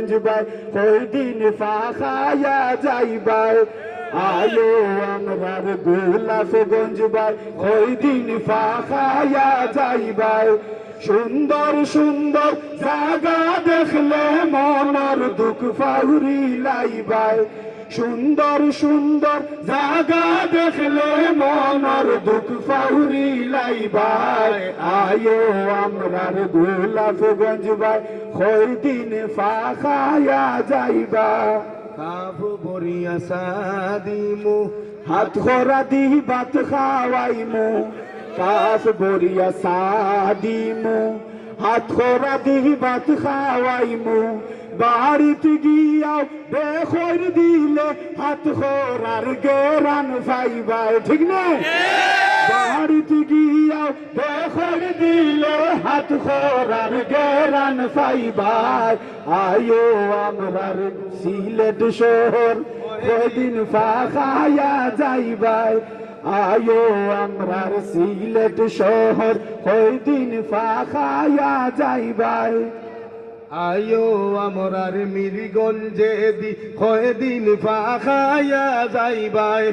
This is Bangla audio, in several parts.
গঞ্জবাই কই দিন ফাখায়া যাইবাই আয়ো আমরার গোলাপ গঞ্জবাই কই দিন ফাখায়া যাইবাই সুন্দর সুন্দর জায়গা দেখলে মনের দুঃখ ফাউরি লাইবাই সুন্দর সুন্দর জায়গা দেখলে মনের দুঃখ ফাউরি লাইবাই আয়ো আমরার গোলাপ গঞ্জবাই কই দিন ফাখায়া যাইবা কাফ বরিয়া সাদিমু হাত খরা দি ভাত খাওয়াইমু কাফ বরিয়া সাদিমু হাত খরা দি ভাত খাওয়াইমু বাড়িতে গিয়াও বেখর দিলে হাত খরার গেরান পাইবাই ঠিক না বাড়িতে গিয়াও বেখর দিলে হাত খরার গেরান পাইবাই আয়ো আমরার সিলেট শহর কদিন ফাখায়া যাইবাই আয়ো আমরার সিলেট শহর কদিন ফাখায়া যাইবাই আয়ো আমরার মিরগঞ্জে দি কয়দিন ফাখায়া যাইবাই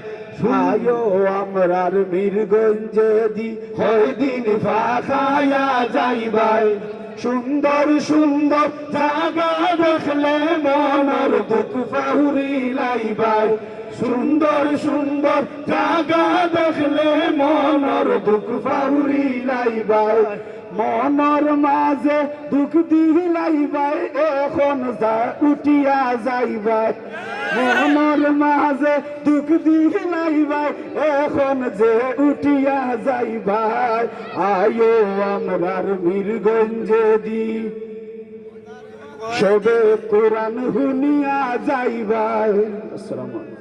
আয়ো আমরার মিরগঞ্জে দি কয়দিন ফাখায়া যাইবাই সুন্দর সুন্দর জায়গা দেখলে মনের দুঃখ ফাউরি লাইবাই সুন্দর সুন্দর জায়গা দেখলে মনের দুঃখ ফাউরি লাইবাই মনের মাঝে দুঃখ দিলাইবাই এখন যা উঠিয়া যাইবাই মনের মাঝে দুঃখ দিলাইবাই এখন যে উঠিয়া যাইবাই আয়ো আমরার মিরগঞ্জে দি সবে কোরআন শুনিয়া যাইবাই। আসসালামু আলাইকুম।